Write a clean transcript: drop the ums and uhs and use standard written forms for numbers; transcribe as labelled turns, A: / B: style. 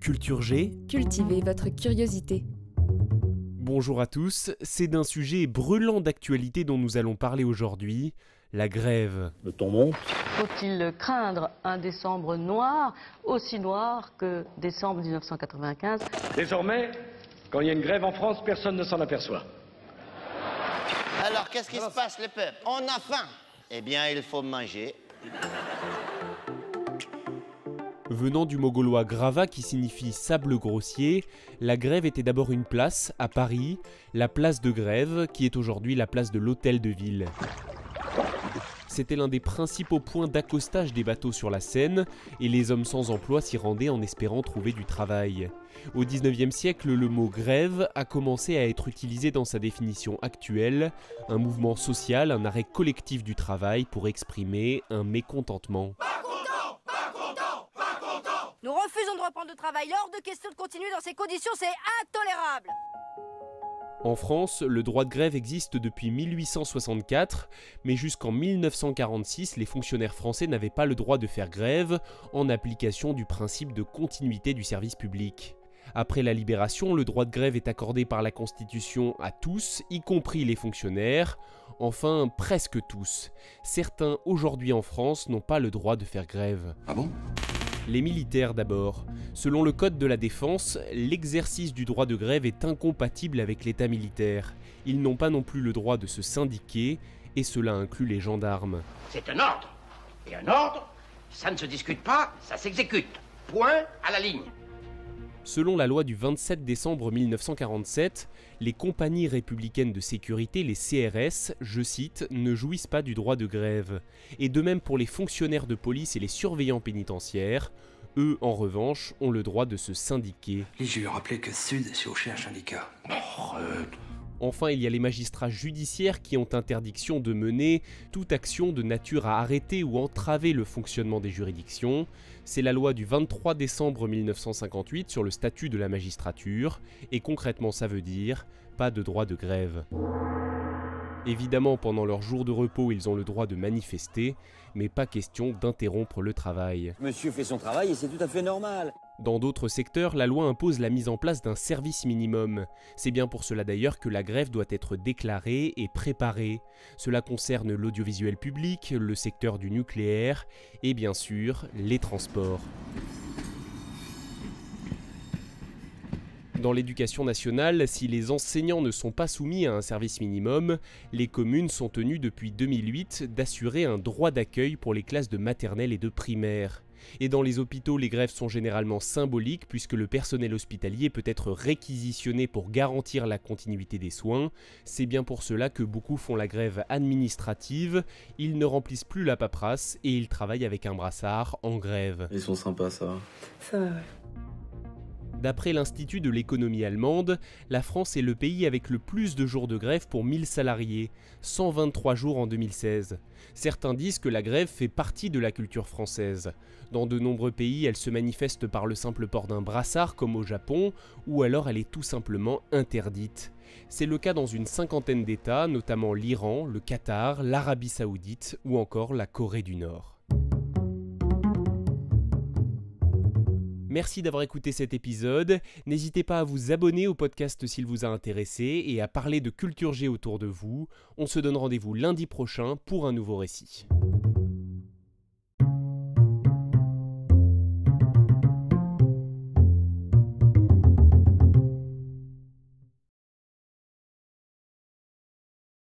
A: Culture G.
B: Cultivez votre curiosité.
A: Bonjour à tous, c'est d'un sujet brûlant d'actualité dont nous allons parler aujourd'hui, la grève.
C: Le ton monte.
D: Faut-il craindre un décembre noir, aussi noir que décembre 1995 ?
E: Désormais, quand il y a une grève en France, personne ne s'en aperçoit.
F: Alors, qu'est-ce qui se passe, les peuples? On a faim. Eh bien, il faut manger.
A: Venant du mot gaulois grava qui signifie sable grossier, la grève était d'abord une place, à Paris, la place de Grève, qui est aujourd'hui la place de l'Hôtel de Ville. C'était l'un des principaux points d'accostage des bateaux sur la Seine, et les hommes sans emploi s'y rendaient en espérant trouver du travail. Au XIXe siècle, le mot grève a commencé à être utilisé dans sa définition actuelle, un mouvement social, un arrêt collectif du travail pour exprimer un mécontentement.
G: Nous refusons de reprendre le travail. Hors de question de continuer dans ces conditions, c'est intolérable.
A: En France, le droit de grève existe depuis 1864, mais jusqu'en 1946, les fonctionnaires français n'avaient pas le droit de faire grève, en application du principe de continuité du service public. Après la Libération, le droit de grève est accordé par la Constitution à tous, y compris les fonctionnaires, enfin presque tous. Certains, aujourd'hui en France, n'ont pas le droit de faire grève.
C: Ah bon ?
A: Les militaires d'abord. Selon le Code de la Défense, l'exercice du droit de grève est incompatible avec l'état militaire. Ils n'ont pas non plus le droit de se syndiquer, et cela inclut les gendarmes.
H: C'est un ordre. Et un ordre, ça ne se discute pas, ça s'exécute. Point à la ligne.
A: Selon la loi du 27 décembre 1947, les compagnies républicaines de sécurité, les CRS, je cite, ne jouissent pas du droit de grève. Et de même pour les fonctionnaires de police et les surveillants pénitentiaires, eux, en revanche, ont le droit de se syndiquer.
I: Je lui ai rappelé que Sud s'est au un syndicat.
A: Enfin, il y a les magistrats judiciaires qui ont interdiction de mener toute action de nature à arrêter ou entraver le fonctionnement des juridictions. C'est la loi du 23 décembre 1958 sur le statut de la magistrature, et concrètement ça veut dire pas de droit de grève. Évidemment, pendant leurs jours de repos, ils ont le droit de manifester, mais pas question d'interrompre le travail.
J: Monsieur fait son travail et c'est tout à fait normal.
A: Dans d'autres secteurs, la loi impose la mise en place d'un service minimum. C'est bien pour cela d'ailleurs que la grève doit être déclarée et préparée. Cela concerne l'audiovisuel public, le secteur du nucléaire et bien sûr les transports. Dans l'éducation nationale, si les enseignants ne sont pas soumis à un service minimum, les communes sont tenues depuis 2008 d'assurer un droit d'accueil pour les classes de maternelle et de primaire. Et dans les hôpitaux, les grèves sont généralement symboliques puisque le personnel hospitalier peut être réquisitionné pour garantir la continuité des soins. C'est bien pour cela que beaucoup font la grève administrative. Ils ne remplissent plus la paperasse et ils travaillent avec un brassard en grève.
C: Ils sont sympas ça.
B: Ça va, ouais.
A: D'après l'Institut de l'économie allemande, la France est le pays avec le plus de jours de grève pour 1000 salariés, 123 jours en 2016. Certains disent que la grève fait partie de la culture française. Dans de nombreux pays, elle se manifeste par le simple port d'un brassard comme au Japon, ou alors elle est tout simplement interdite. C'est le cas dans une cinquantaine d'États, notamment l'Iran, le Qatar, l'Arabie Saoudite ou encore la Corée du Nord. Merci d'avoir écouté cet épisode. N'hésitez pas à vous abonner au podcast s'il vous a intéressé et à parler de Culture G autour de vous. On se donne rendez-vous lundi prochain pour un nouveau récit.